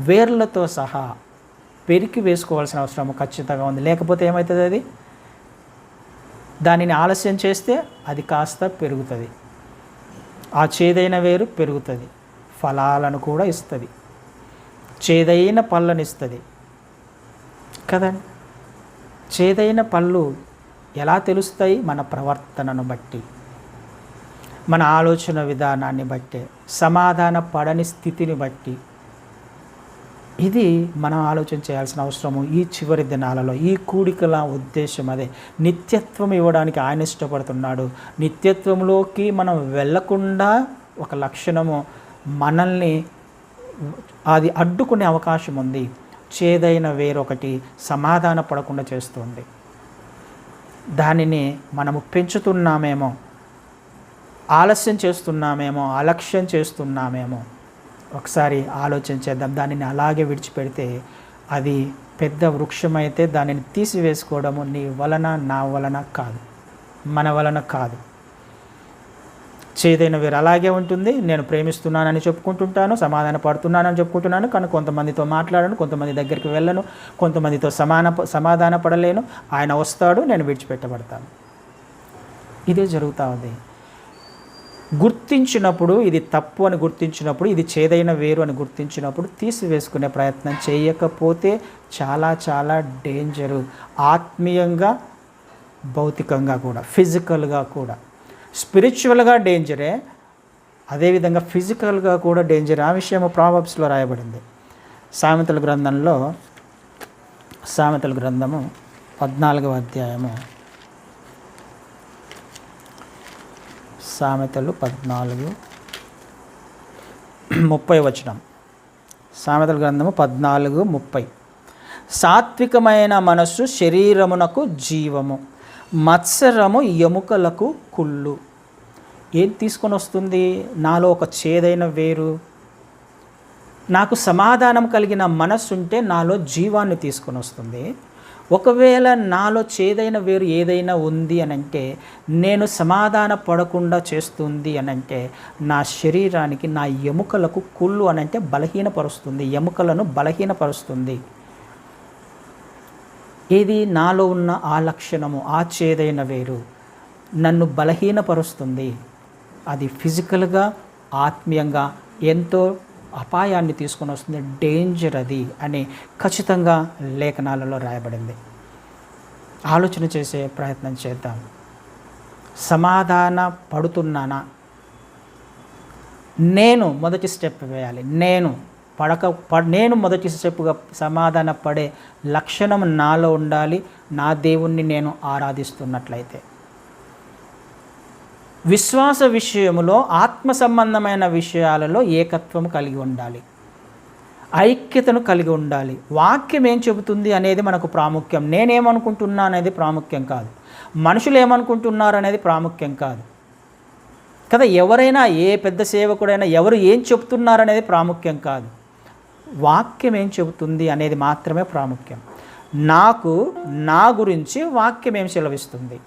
వేర్లతో సహా పెరికి వేసుకోవాల్సిన అవసరము ఖచ్చితంగా ఉంది. లేకపోతే ఏమవుతుంది? అది దానిని ఆలస్యం చేస్తే అది కాస్త పెరుగుతుంది. ఆ చేదైన వేరు పెరుగుతుంది, ఫలాలను కూడా ఇస్తుంది, చేదైన పళ్ళను ఇస్తుంది కదండి. చేదైన పళ్ళు ఎలా తెలుస్తాయి? మన ప్రవర్తనను బట్టి, మన ఆలోచన విధానాన్ని బట్టి, సమాధాన పడని స్థితిని బట్టి. ఇది మనం ఆలోచన చేయాల్సిన అవసరము ఈ చివరి దినాలలో. ఈ కూడికల ఉద్దేశం అదే. నిత్యత్వం ఇవ్వడానికి ఆయన ఇష్టపడుతున్నాడు. నిత్యత్వంలోకి మనం వెళ్ళకుండా ఒక లక్షణము మనల్ని అది అడ్డుకునే అవకాశం ఉంది. చేదైన వేరొకటి సమాధాన పడకుండా చేస్తుంది. దానిని మనము పెంచుతున్నామేమో. ఆలస్యం చేస్తున్నామేమో, అలక్ష్యం చేస్తున్నామేమో ఒకసారి ఆలోచన చేద్దాం. దానిని అలాగే విడిచిపెడితే అది పెద్ద వృక్షమైతే దానిని తీసివేసుకోవడము నీ వలన, నా వలన కాదు, మన వలన కాదు. చేదైన వేరు అలాగే ఉంటుంది. నేను ప్రేమిస్తున్నానని చెప్పుకుంటుంటాను, సమాధాన పడుతున్నానని చెప్పుకుంటున్నాను, కానీ కొంతమందితో మాట్లాడను, కొంతమంది దగ్గరికి వెళ్ళను, కొంతమందితో సమాధాన పడలేను. ఆయన వస్తాడు, నేను విడిచిపెట్టబడతాను. ఇదే జరుగుతూ ఉంది. గుర్తించినప్పుడు, ఇది తప్పు అని గుర్తించినప్పుడు, ఇది చేదైన వేరు అని గుర్తించినప్పుడు తీసివేసుకునే ప్రయత్నం చేయకపోతే చాలా చాలా డేంజరు. ఆత్మీయంగా, భౌతికంగా కూడా, ఫిజికల్గా కూడా. స్పిరిచువల్గా డేంజరే, అదేవిధంగా ఫిజికల్గా కూడా డేంజర్. ఆ విషయము ప్రావర్బ్స్లో రాయబడింది. సామెతల గ్రంథము 14వ అధ్యాయము, సామెతలు 14:30 వచనం. సామెతల గ్రంథము 14:30. సాత్వికమైన మనస్సు శరీరమునకు జీవము, మత్సరము ఎముకలకు కుళ్ళు. ఏం తీసుకొని వస్తుంది? నాలో ఒక చేదైన వేరు. నాకు సమాధానం కలిగిన మనస్సు ఉంటే నాలో జీవాన్ని తీసుకొని వస్తుంది. ఒకవేళ నాలో చేదైన వేరు ఏదైనా ఉంది అని అంటే, నేను సమాధాన పడకుండా చేస్తుంది అని అంటే, నా శరీరానికి, నా ఎముకలకు కుళ్ళు అని అంటే బలహీనపరుస్తుంది, ఎముకలను బలహీనపరుస్తుంది. ఇది నాలో ఉన్న ఆ లక్షణము, ఆ చేదైన వేరు నన్ను బలహీనపరుస్తుంది. అది ఫిజికల్గా, ఆత్మీయంగా ఎంతో అపాయాన్ని తీసుకొని వస్తుంది. డేంజర్ అది అని ఖచ్చితంగా లేఖనాలలో రాయబడింది. ఆలోచన చేసే ప్రయత్నం చేద్దాం. సమాధాన పడుతున్నానా? నేను మొదటి స్టెప్ వేయాలి. నేను మొదటి స్టెప్గా సమాధాన పడే లక్షణం నాలో ఉండాలి. నా దేవుణ్ణి నేను ఆరాధిస్తున్నట్లయితే. విశ్వాస విషయములో, ఆత్మ సంబంధమైన విషయాలలో ఏకత్వం కలిగి ఉండాలి, ఐక్యతను కలిగి ఉండాలి. వాక్యం ఏం చెబుతుంది అనేది మనకు ప్రాముఖ్యం. నేనేమనుకుంటున్నా అనేది ప్రాముఖ్యం కాదు, మనుషులు ఏమనుకుంటున్నారు అనేది ప్రాముఖ్యం కాదు కదా. ఎవరైనా, ఏ పెద్ద సేవకుడైనా ఎవరు ఏం చెబుతున్నారనేది ప్రాముఖ్యం కాదు. వాక్యం ఏం చెబుతుంది అనేది మాత్రమే ప్రాముఖ్యం. నా గురించి వాక్యం ఏం సెలవిస్తుంది,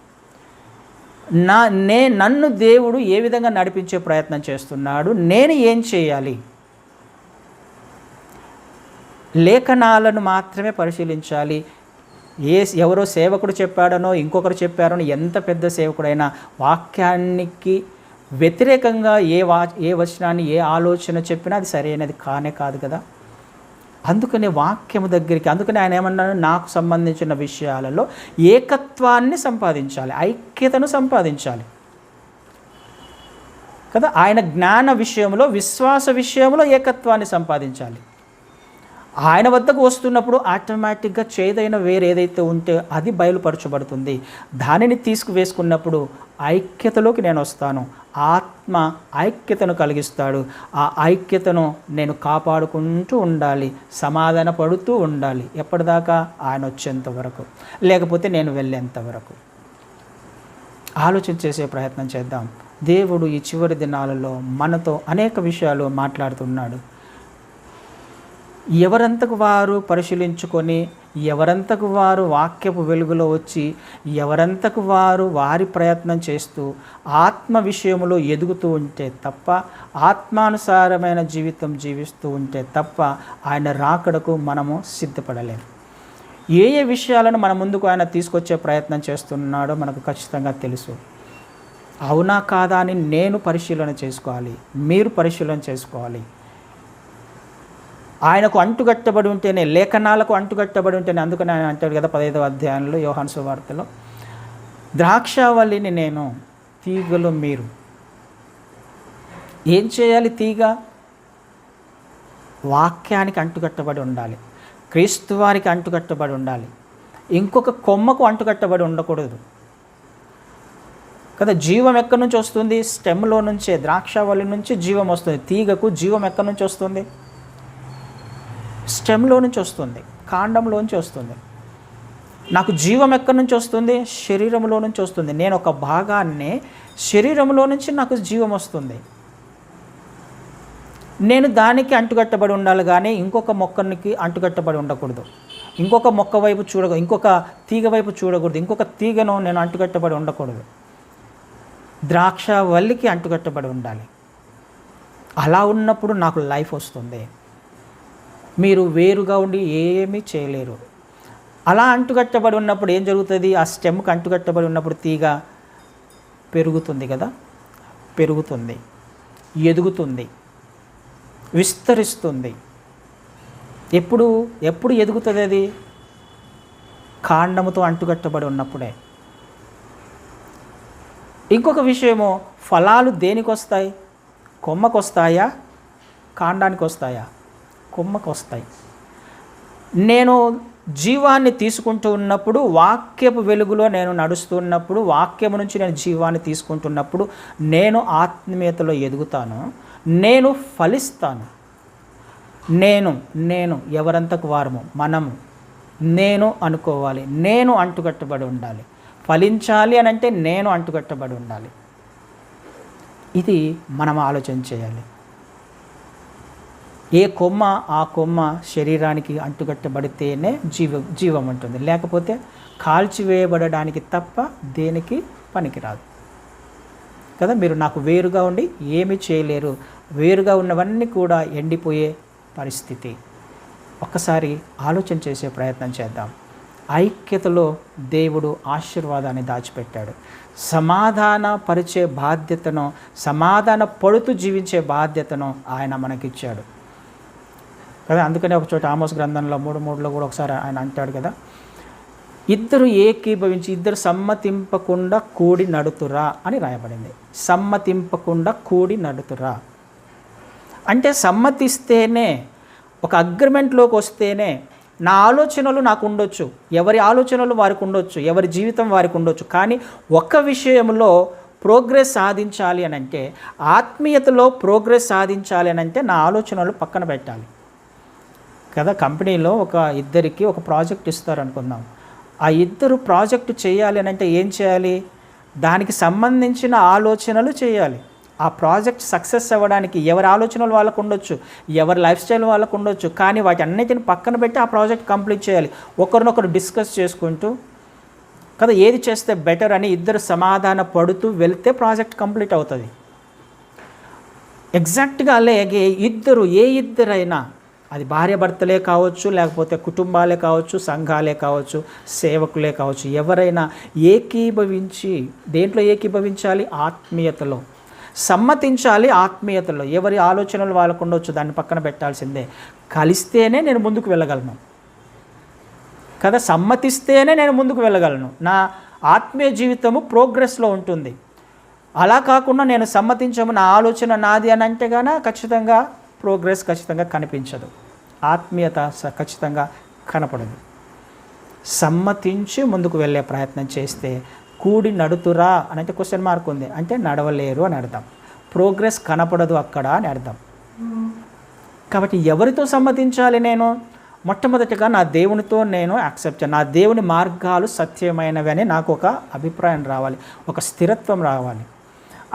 నన్ను దేవుడు ఏ విధంగా నడిపించే ప్రయత్నం చేస్తున్నాడు, నేను ఏం చేయాలి. లేఖనాలను మాత్రమే పరిశీలించాలి. ఎవరో సేవకుడు చెప్పాడనో, ఇంకొకరు చెప్పారనో, ఎంత పెద్ద సేవకుడైనా వాక్యానికి వ్యతిరేకంగా ఏ వచనాన్ని, ఏ ఆలోచన చెప్పినా అది సరైనది కాదు కదా. అందుకనే వాక్యము దగ్గరికి, అందుకని ఆయన ఏమన్నాడు? నాకు సంబంధించిన విషయాలలో ఏకత్వాన్ని సంపాదించాలి, ఐక్యతను సంపాదించాలి కదా. ఆయన జ్ఞాన విషయంలో, విశ్వాస విషయంలో ఏకత్వాన్ని సంపాదించాలి. ఆయన వద్దకు వస్తున్నప్పుడు ఆటోమేటిక్గా చేదైన వేరేదైతే ఉంటే అది బయలుపరచబడుతుంది. దానిని తీసుకువేసుకున్నప్పుడు ఐక్యతలోకి నేను వస్తాను. ఆత్మ ఐక్యతను కలిగిస్తాడు. ఆ ఐక్యతను నేను కాపాడుకుంటూ ఉండాలి, సమాధాన పడుతూ ఉండాలి. ఎప్పటిదాకా? ఆయన వచ్చేంత వరకు, లేకపోతే నేను వెళ్ళేంత వరకు. ఆలోచన చేసే ప్రయత్నం చేద్దాం. దేవుడు ఈ చివరి దినాలలో మనతో అనేక విషయాలు మాట్లాడుతున్నాడు. ఎవరంతకు వారు పరిశీలించుకొని, ఎవరంతకు వారు వాక్యపు వెలుగులో వచ్చి, ఎవరంతకు వారు వారి ప్రయత్నం చేస్తూ ఆత్మ విషయంలో ఎదుగుతూ ఉంటే తప్ప, ఆత్మానుసారమైన జీవితం జీవిస్తూ ఉంటే తప్ప ఆయన రాకడకు మనము సిద్ధపడలేము. ఏ విషయాలను మన ముందుకు ఆయన తీసుకొచ్చే ప్రయత్నం చేస్తున్నాడో మనకు ఖచ్చితంగా తెలుసు. అవునా కాదా అని నేను పరిశీలన చేసుకోవాలి, మీరు పరిశీలన చేసుకోవాలి. ఆయనకు అంటుకట్టబడి ఉంటేనే, లేఖనాలకు అంటుకట్టబడి ఉంటేనే. అందుకని ఆయన అంటాడు కదా 15వ అధ్యాయంలో యోహాను సువార్తలో, ద్రాక్షావల్లిని నేను, తీగలు మీరు. ఏం చేయాలి? తీగ వాక్యానికి అంటుకట్టబడి ఉండాలి, క్రీస్తు వారికి అంటుకట్టబడి ఉండాలి. ఇంకొక కొమ్మకు అంటుకట్టబడి ఉండకూడదు కదా. జీవం ఎక్కడి నుంచి వస్తుంది? స్టెమ్లో నుంచే, ద్రాక్షావల్లి నుంచి జీవం వస్తుంది. తీగకు జీవం ఎక్కడి నుంచి వస్తుంది? స్టెమ్లో నుంచి వస్తుంది, కాండంలోంచి వస్తుంది. నాకు జీవం ఎక్కడి నుంచి వస్తుంది? శరీరంలో నుంచి వస్తుంది. నేను ఒక భాగాన్ని, శరీరంలో నుంచి నాకు జీవం వస్తుంది. నేను దానికి అంటుకట్టబడి ఉండాలి కానీ ఇంకొక మొక్కనికి అంటుకట్టబడి ఉండకూడదు. ఇంకొక మొక్క వైపు చూడకూడదు, ఇంకొక తీగ వైపు చూడకూడదు, ఇంకొక తీగను నేను అంటుకట్టబడి ఉండకూడదు. ద్రాక్ష వల్లికి అంటుకట్టబడి ఉండాలి. అలా ఉన్నప్పుడు నాకు లైఫ్ వస్తుంది. మీరు వేరుగా ఉండి ఏమీ చేయలేరు. అలా అంటుకట్టబడి ఉన్నప్పుడు ఏం జరుగుతుంది? ఆ స్టెమ్కి అంటుకట్టబడి ఉన్నప్పుడు తీగ పెరుగుతుంది కదా, పెరుగుతుంది, ఎదుగుతుంది, విస్తరిస్తుంది. ఎప్పుడు ఎదుగుతుంది? అది కాండముతో అంటుకట్టబడి ఉన్నప్పుడే. ఇంకొక విషయము, ఫలాలు దేనికి వస్తాయి? కొమ్మకు వస్తాయా, కాండానికి వస్తాయా? కొమ్మకు వస్తాయి. నేను జీవాన్ని తీసుకుంటూ ఉన్నప్పుడు, వాక్యపు వెలుగులో నేను నడుస్తున్నప్పుడు, వాక్యము నుంచి నేను జీవాన్ని తీసుకుంటున్నప్పుడు నేను ఆత్మీయతలో ఎదుగుతాను, నేను ఫలిస్తాను. నేను ఎవరంతకు వారము? మనము. నేను అనుకోవాలి, నేను అంటుకట్టబడి ఉండాలి. ఫలించాలి అని అంటే నేను అంటుకట్టబడి ఉండాలి. ఇది మనం ఆలోచన చేయాలి. ఏ కొమ్మ ఆ కొమ్మ శరీరానికి అంటుకట్టబడితేనే జీవం ఉంటుంది, లేకపోతే కాల్చివేయబడడానికి తప్ప దేనికి పనికిరాదు కదా. మీరు నాకు వేరుగా ఉండి ఏమీ చేయలేరు. వేరుగా ఉన్నవన్నీ కూడా ఎండిపోయే పరిస్థితి. ఒక్కసారి ఆలోచన చేసే ప్రయత్నం చేద్దాం. ఐక్యతలో దేవుడు ఆశీర్వాదాన్ని దాచిపెట్టాడు. సమాధాన పరిచే బాధ్యతను, సమాధాన పడుతూ జీవించే బాధ్యతను ఆయన మనకిచ్చాడు కదా. అందుకనే ఒక చోట ఆమోస్ గ్రంథంలో 3:3 కూడా ఒకసారి ఆయన అంటాడు కదా, ఇద్దరు ఏకీభవించి, ఇద్దరు సమ్మతింపకుండా కూడి నడుతురా అని రాయబడింది. సమ్మతింపకుండా కూడి నడుతురా అంటే సమ్మతిస్తేనే, ఒక అగ్రిమెంట్లోకి వస్తేనే. నా ఆలోచనలు నాకు ఉండొచ్చు, ఎవరి ఆలోచనలు వారికి ఉండొచ్చు, ఎవరి జీవితం వారికి ఉండొచ్చు, కానీ ఒక్క విషయంలో ప్రోగ్రెస్ సాధించాలి అని అంటే, ఆత్మీయతలో ప్రోగ్రెస్ సాధించాలి అని అంటే నా ఆలోచనలు పక్కన పెట్టాలి కదా. కంపెనీలో ఇద్దరికి ఒక ప్రాజెక్ట్ ఇస్తారు అనుకుందాం. ఆ ఇద్దరు ప్రాజెక్టు చేయాలి అని అంటే ఏం చేయాలి? దానికి సంబంధించిన ఆలోచనలు చేయాలి. ఆ ప్రాజెక్ట్ సక్సెస్ అవ్వడానికి ఎవరి ఆలోచనలు వాళ్ళకు ఉండొచ్చు, ఎవరి లైఫ్ స్టైల్ వాళ్ళకు ఉండొచ్చు, కానీ వాటి అన్నిటిని పక్కన పెట్టి ఆ ప్రాజెక్ట్ కంప్లీట్ చేయాలి. ఒకరినొకరు డిస్కస్ చేసుకుంటూ కదా, ఏది చేస్తే బెటర్ అని ఇద్దరు సమాధాన పడుతూ వెళ్తే ప్రాజెక్ట్ కంప్లీట్ అవుతుంది. ఎగ్జాక్ట్గా అలాగే ఏ ఇద్దరైనా, అది భార్యాభర్తలే కావచ్చు, లేకపోతే కుటుంబాలే కావచ్చు, సంఘాలే కావచ్చు, సేవకులే కావచ్చు, ఎవరైనా ఏకీభవించి, దేంట్లో ఏకీభవించాలి? ఆత్మీయతలో సమ్మతించాలి. ఆత్మీయతలో ఎవరి ఆలోచనలు వాళ్ళకు ఉండొచ్చు, దాన్ని పక్కన పెట్టాల్సిందే. కలిస్తేనే నేను ముందుకు వెళ్ళగలను కదా, సమ్మతిస్తేనే నేను ముందుకు వెళ్ళగలను. నా ఆత్మీయ జీవితము ప్రోగ్రెస్లో ఉంటుంది. అలా కాకుండా నేను సమ్మతించము, నా ఆలోచన నాది అని అంటే గాన ఖచ్చితంగా ప్రోగ్రెస్ ఖచ్చితంగా కనిపించదు, ఆత్మీయత ఖచ్చితంగా కనపడదు. సమ్మతించి ముందుకు వెళ్ళే ప్రయత్నం చేస్తే, కూడి నడుతురా అని అంటే క్వశ్చన్ మార్క్ ఉంది, అంటే నడవలేరు అని అర్థం. ప్రోగ్రెస్ కనపడదు అక్కడ అని అర్థం. కాబట్టి ఎవరితో సమ్మతించాలి? నేను మొట్టమొదటిగా నా దేవునితో నేను యాక్సెప్ట్ చేయాలి. నా దేవుని మార్గాలు సత్యమైనవి అని నాకు ఒక అభిప్రాయం రావాలి, ఒక స్థిరత్వం రావాలి.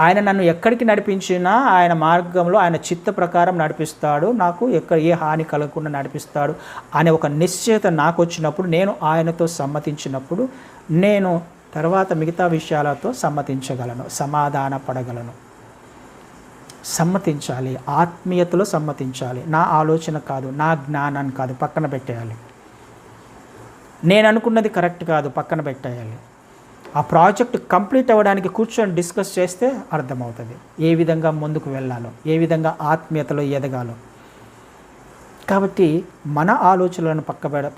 ఆయన నన్ను ఎక్కడికి నడిపించినా ఆయన మార్గంలో ఆయన చిత్త ప్రకారం నడిపిస్తాడు, నాకు ఏ హాని కలగకుండా నడిపిస్తాడు అనే ఒక నిశ్చయత నాకు వచ్చినప్పుడు, నేను ఆయనతో సమ్మతించినప్పుడు నేను తర్వాత మిగతా విషయాలతో సమ్మతించగలను, సమాధాన పడగలను. సమ్మతించాలి, ఆత్మీయతలో సమ్మతించాలి. నా ఆలోచన కాదు, నా జ్ఞానాన్ని కాదు, పక్కన పెట్టేయాలి. నేను అనుకున్నది కరెక్ట్ కాదు, పక్కన పెట్టేయాలి. ఆ ప్రాజెక్ట్ కంప్లీట్ అవ్వడానికి కూర్చొని డిస్కస్ చేస్తే అర్థమవుతుంది ఏ విధంగా ముందుకు వెళ్ళాలో, ఏ విధంగా ఆత్మీయతలో ఎదగాలో. కాబట్టి మన ఆలోచనలను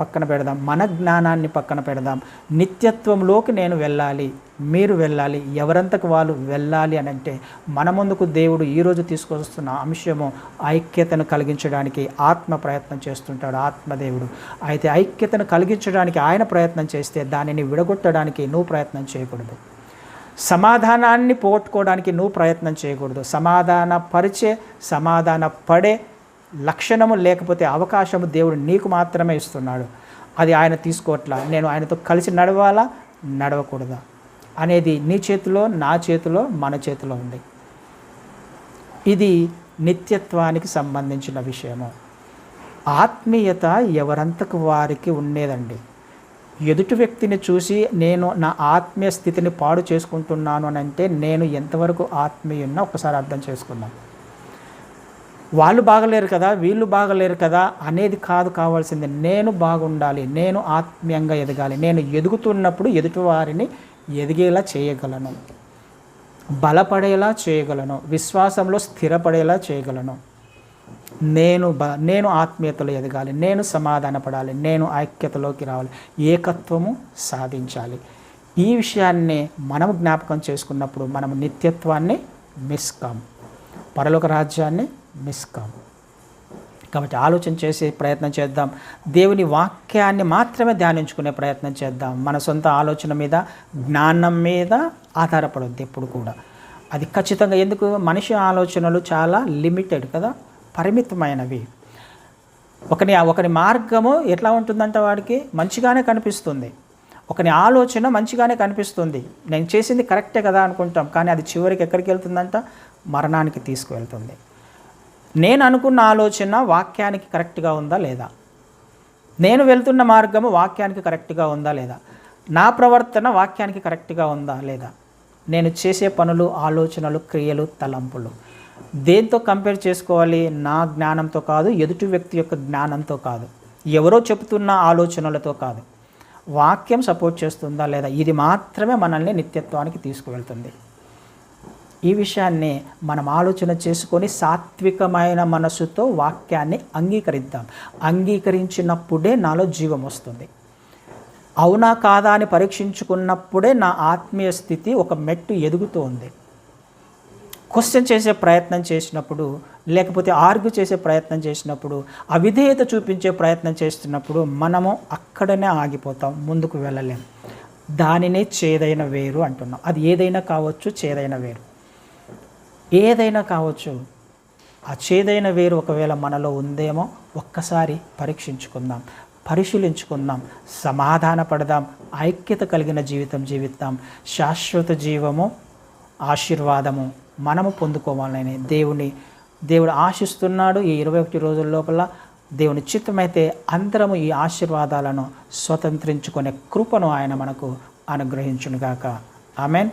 పక్కన పెడదాం, మన జ్ఞానాన్ని పక్కన పెడదాం. నిత్యత్వంలోకి నేను వెళ్ళాలి, మీరు వెళ్ళాలి, ఎవరంతకు వాళ్ళు వెళ్ళాలి అని అంటే మన ముందుకు దేవుడు ఈరోజు తీసుకొస్తున్న అంశము ఐక్యతను కలిగించడానికి ఆత్మ ప్రయత్నం చేస్తుంటాడు, ఆత్మదేవుడు. అయితే ఐక్యతను కలిగించడానికి ఆయన ప్రయత్నం చేస్తే దానిని విడగొట్టడానికి నువ్వు ప్రయత్నం చేయకూడదు. సమాధానాన్ని పోగొట్టుకోవడానికి నువ్వు ప్రయత్నం చేయకూడదు. సమాధాన పడే లక్షణము లేకపోతే అవకాశము దేవుడు నీకు మాత్రమే ఇస్తున్నాడు. అది ఆయన తీసుకోవట్లా, నేను ఆయనతో కలిసి నడవాలా నడవకూడదా అనేది నీ చేతిలో, నా చేతిలో, మన చేతిలో ఉంది. ఇది నిత్యత్వానికి సంబంధించిన విషయము. ఆత్మీయత ఎవరంతకు వారికి ఉండేదండి. ఎదుటి వ్యక్తిని చూసి నేను నా ఆత్మీయ స్థితిని పాడు చేసుకుంటున్నాను అని అంటే నేను ఎంతవరకు ఆత్మీయున్నా ఒకసారి అర్థం చేసుకుందాం. వాళ్ళు బాగలేరు కదా, వీళ్ళు బాగలేరు కదా అనేది కాదు కావాల్సింది. నేను బాగుండాలి, నేను ఆత్మీయంగా ఎదగాలి. నేను ఎదుగుతున్నప్పుడు ఎదుటి వారిని ఎదిగేలా చేయగలను, బలపడేలా చేయగలను, విశ్వాసంలో స్థిరపడేలా చేయగలను. నేను ఆత్మీయతలో ఎదగాలి, నేను సమాధానపడాలి, నేను ఐక్యతలోకి రావాలి, ఏకత్వము సాధించాలి. ఈ విషయాన్ని మనం జ్ఞాపకం చేసుకున్నప్పుడు మనం నిత్యత్వాన్ని మిస్ కాము, పరలోక రాజ్యాన్ని మిస్ కాము. కాబట్టి ఆలోచన చేసే ప్రయత్నం చేద్దాం. దేవుని వాక్యాన్ని మాత్రమే ధ్యానించుకునే ప్రయత్నం చేద్దాం. మన సొంత ఆలోచన మీద, జ్ఞానం మీద ఆధారపడద్దు ఎప్పుడు కూడా. అది ఖచ్చితంగా, ఎందుకు మనిషి ఆలోచనలు చాలా లిమిటెడ్ కదా, పరిమితమైనవి. ఒకని మార్గము ఎట్లా ఉంటుందంటే వాడికి మంచిగానే కనిపిస్తుంది, ఒకని ఆలోచన మంచిగానే కనిపిస్తుంది, నేను చేసింది కరెక్టే కదా అనుకుంటాం. కానీ అది చివరికి ఎక్కడికి వెళ్తుందంట, మరణానికి తీసుకువెళ్తుంది. నేను అనుకున్న ఆలోచన వాక్యానికి కరెక్ట్గా ఉందా లేదా, నేను వెళ్తున్న మార్గము వాక్యానికి కరెక్ట్గా ఉందా లేదా, నా ప్రవర్తన వాక్యానికి కరెక్ట్గా ఉందా లేదా, నేను చేసే పనులు, ఆలోచనలు, క్రియలు, తలంపులు దేంతో కంపేర్ చేసుకోవాలి? నా జ్ఞానంతో కాదు, ఎదుటి వ్యక్తి యొక్క జ్ఞానంతో కాదు, ఎవరో చెబుతున్న ఆలోచనలతో కాదు. వాక్యం సపోర్ట్ చేస్తుందా లేదా, ఇది మాత్రమే మనల్ని నిత్యత్వానికి తీసుకువెళ్తుంది. ఈ విషయాన్ని మనం ఆలోచన చేసుకొని సాత్వికమైన మనసుతో వాక్యాన్ని అంగీకరిద్దాం. అంగీకరించినప్పుడే నాలో జీవం వస్తుంది. అవునా కాదా అని పరీక్షించుకున్నప్పుడే నా ఆత్మీయ స్థితి ఒక మెట్టు ఎదుగుతూ ఉంది. క్వశ్చన్ చేసే ప్రయత్నం చేసినప్పుడు, లేకపోతే ఆర్గ్యూ చేసే ప్రయత్నం చేసినప్పుడు, అవిధేయత చూపించే ప్రయత్నం చేస్తున్నప్పుడు మనము అక్కడనే ఆగిపోతాం, ముందుకు వెళ్ళలేం. దానినే చేదైన వేరు అంటున్నాం. అది ఏదైనా కావచ్చు, చేదైన వేరు ఏదైనా కావచ్చు. ఆ చేదైన వేరు ఒకవేళ మనలో ఉందేమో ఒక్కసారి పరీక్షించుకుందాం, పరిశీలించుకుందాం, సమాధాన పడదాం, ఐక్యత కలిగిన జీవితం జీవిద్దాం. శాశ్వత జీవము, ఆశీర్వాదము మనము పొందుకోవాలని దేవుడు ఆశిస్తున్నాడు. ఈ 21 రోజుల లోపల దేవుని చిత్తమైతే అందరము ఈ ఆశీర్వాదాలను స్వతంత్రించుకునే కృపను ఆయన మనకు అనుగ్రహించునుగాక. ఆమెన్.